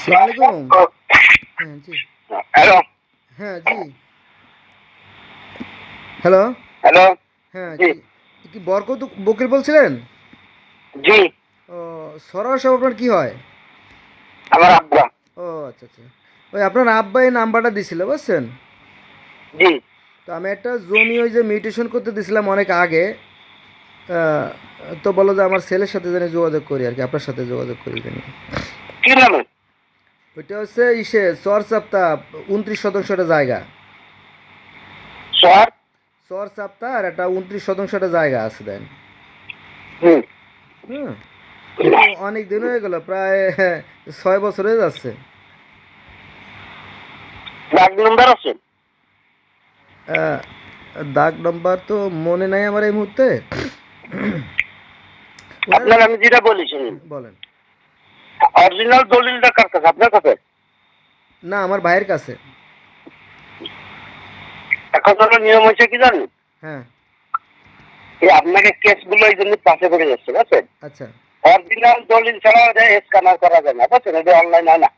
আসসালামু আলাইকুম। হ্যাঁ, জি। হ্যালো। হ্যাঁ, জি। হ্যালো? হ্যালো। হ্যাঁ, জি। কি বরকত বকিল বলছিলেন? জি। ও, সরোয়ার সাহেব আপনার কি হয়? আমার আব্বা। ও, আচ্ছা, আচ্ছা। ওই আপনার আব্বা এই নাম্বারটা দিছিল, বুঝছেন? জি। তো আমি একটা জমি ওই যে মিউটেশন করতে দিছিলাম অনেক আগে। আহ, তো বলো যে আমার ছেলের সাথে জানি যোগাযোগ করি আর কি, আপনার সাথে যোগাযোগ করি জানি। কি নামে? ওইটা হচ্ছে চর চাপ্তা 29 শতাংশ একটা জায়গা। স্যার। চর চাপ্তা আর একটা 29 শতাংশ একটা জায়গা আছে দেন। হুম। হুম। কিন্তু অনেক দিন হয়ে গেল, প্রায় 6 বছর হয়ে যাচ্ছে। ডাক নাম্বার আছে? আহ, দাগ নাম্বার তো মনে নাই আমার এই মুহূর্তে। ওনার আপনার আমি যেটা বলি শুনুন। বলেন। অরিজিনাল দলিলটা কার কাছে? আপনার কাছে? না, আমার ভাইয়ের কাছে। এখন হলো নিয়ম হয়েছে কি জানেন? হ্যাঁ। এই আপনাকে কেসগুলো এই জন্য পাশে করে যাচ্ছে, বুঝছেন? আচ্ছা, অরিজিনাল দলিল ছাড়া স্ক্যানার করা যায় না, বুঝছেন? এটা অনলাইন হয় না,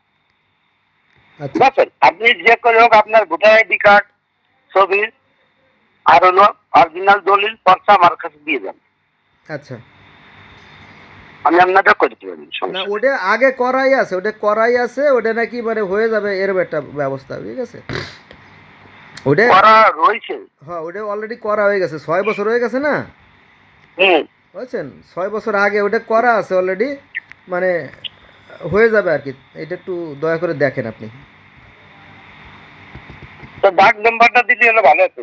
আচ্ছা, আচ্ছা, বুঝছেন? আপনি যে করে হোক আপনার ভোটার আইডি কার্ড, ছবি আর হলো অরিজিনাল দলিল পর্চা আমার কাছে দিয়ে যান। আচ্ছা। আমি আপনাকে করে দিতে পারি, না, সমস্যা নেই। ওটা আগে করাই আছে, ওটা নাকি মানে হয়ে যাবে এরকম একটা ব্যবস্থা, ঠিক আছে? ওটা, করা রয়েছে। হ্যাঁ, ওটা অলরেডি করা হয়ে গেছে, 6 বছর হয়ে গেছে না? হুম। বুঝছেন, 6 বছর আগে ওটা করা আছে অলরেডি, মানে হয়ে যাবে আর কি। এটা একটু দয়া করে দেখেন আপনি। তো ডাক নাম্বারটা দিলে হলো ভালো হতো।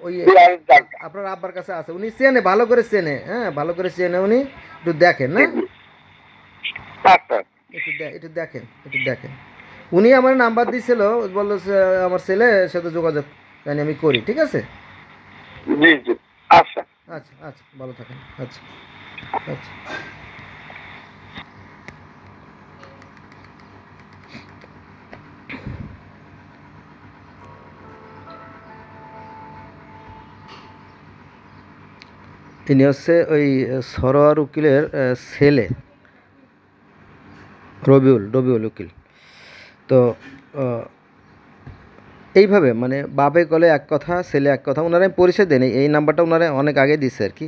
ওই বিহারের ডাকটা। আপনার আব্বার কাছে আছে, উনি চেনে, ভালো করে চেনে, হ্যাঁ, ভালো করে চেনে উনি। একটু দেখেন না, জি জি। আচ্ছা। একটু দেখেন, একটু দেখেন। উনি আমার নাম্বার দিছিল, বললো যে আমার ছেলের সাথে যোগাযোগ জানি আমি করি, ঠিক আছে? জি জি। আচ্ছা। আচ্ছা, আচ্ছা, ভালো থাকেন। আচ্ছা, আচ্ছা। তিনি হচ্ছে ওই সরোয়ার উকিলের ছেলে, রবিউল উকিল। তো আহ, এইভাবে মানে বাপে কলে এক কথা, ছেলে এক কথা, ওনারা আমি পরিচয় দেন, এই নাম্বারটা ওনারা অনেক আগে দিছে আর কি।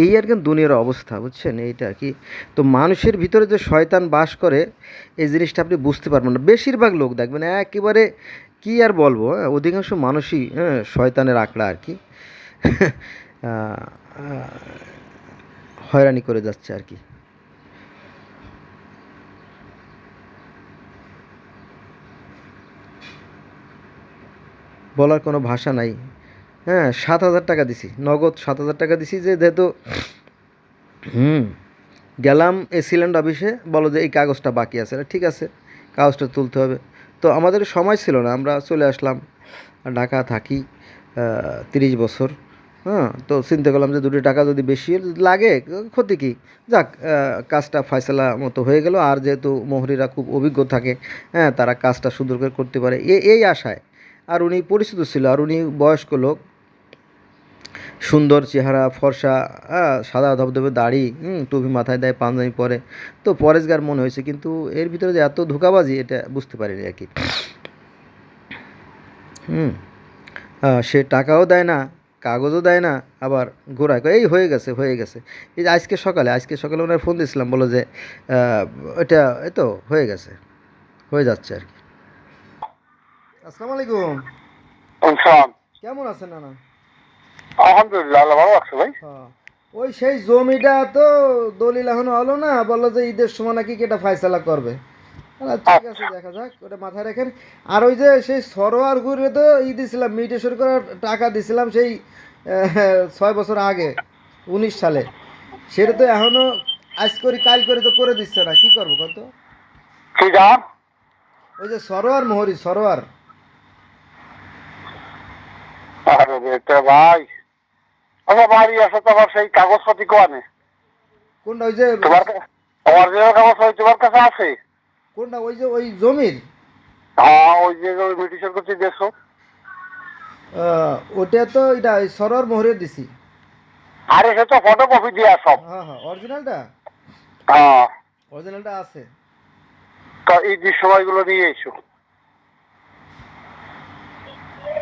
এই আর কি দুনিয়ার অবস্থা, বুঝছেন, এইটা আর কি। তো মানুষের ভিতরে যে শয়তান বাস করে, এই জিনিসটা আপনি বুঝতে পারবেন না। বেশিরভাগ লোক দেখবেন একেবারে, কি আর বলবো, হ্যাঁ, অধিকাংশ মানুষই, হ্যাঁ, শয়তানের আঁকড়া আর কি। আহ, আহ, হয়রানি করে যাচ্ছে আর কি। বলার কোনো ভাষা নাই। হ্যাঁ, 7,000 টাকা দিছি, নগদ 7,000 টাকা দিছি, যে যেহেতু হুম, গেলাম এসিল্যান্ড অফিসে, বলো যে এই কাগজটা বাকি আছে। ঠিক আছে, কাগজটা তুলতে হবে। তো আমাদের সময় ছিল না, আমরা চলে আসলাম। ঢাকা থাকি 30 বছর। হ্যাঁ, তো চিন্তা করলাম যে 2টি টাকা যদি বেশি লাগে, ক্ষতি কী? যাক, কাজটা ফয়সালা মতো হয়ে গেল। আর যেহেতু মোহরিরা খুব অভিজ্ঞ থাকে, হ্যাঁ, তারা কাজটা সুন্দর করে করতে পারে, এই আশায়। আর উনি পরিচিত ছিল, আর উনি বয়স্ক লোক, সুন্দর চেহারা, ফর্সা, সাদা ধবধবে দাড়ি, টুপি মাথায় দেয়, পাঞ্জাবি পরে। তো পরেশগার মনে হয়েছে, কিন্তু এর ভিতরে যে এত ধোঁকাবাজি, এটা বুঝতে পারিনি আর কি। হুম। সে টাকাও দেয় না, কাগজও দেয় না, আবার ঘোরায় কয়, এই হয়ে গেছে। এই যে আজকে সকালে ওনার ফোন দিয়েছিলাম, বলো যে এটা এই তো হয়ে গেছে, হয়ে যাচ্ছে আর কি। আসসালামু আলাইকুম। ইনশাআল্লাহ। কেমন আছেন নানা? আলহামদুলিল্লাহ, আল্লাহ ভালো আছে ভাই। হ্যাঁ, ওই সেই জমিটা তো দলিল এখনো হলো না, বললো যে ঈদের সময় নাকি কেটা ফায়সালা করবে। ঠিক আছে, আচ্ছা। দেখা যাক, ওটা মাথায় রাখেন। আর ওই যে সেই সরোয়ার ঘুরে তো দিছিলাম, মিউটেশন করার টাকা দিছিলাম সেই 6 বছর আগে, 19 সালে। সেটা তো এখনো আজ করি কাল করে তো করে দিচ্ছে না, কি করবো কত? ঠিক আছে। ওই যে সরোয়ার মোহরি, সরোয়ার। আরে বেটা ভাই, আচ্ছা বাড়ি আছে তোমার সেই কাগজপাতি কোয়ানে? কোনটা ওই যে, তোমার অরিজিনাল কাগজ তোমার কাছে আছে? কোনটা ওই যে ওই জমির? হ্যাঁ, ওই যে মেডিসিন করতে দেখছো। ওটা তো এটা ওই সরোয়ার মোহরে দিছি। আরে সে তো ফটোকপি দিয়া সব। হ্যাঁ, হ্যাঁ, অরিজিনালটা, হ্যাঁ। অরিজিনালটা আছে। তা এই যে সময়গুলো নিয়ে এসো,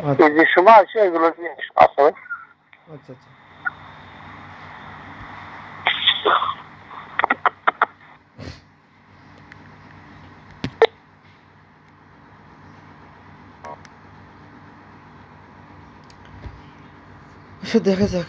আচ্ছা এই যে সময় আছে এগুলো নিয়ে এসো। আচ্ছা ভাই। আচ্ছা আচ্ছা। আচ্ছা দেখা যাক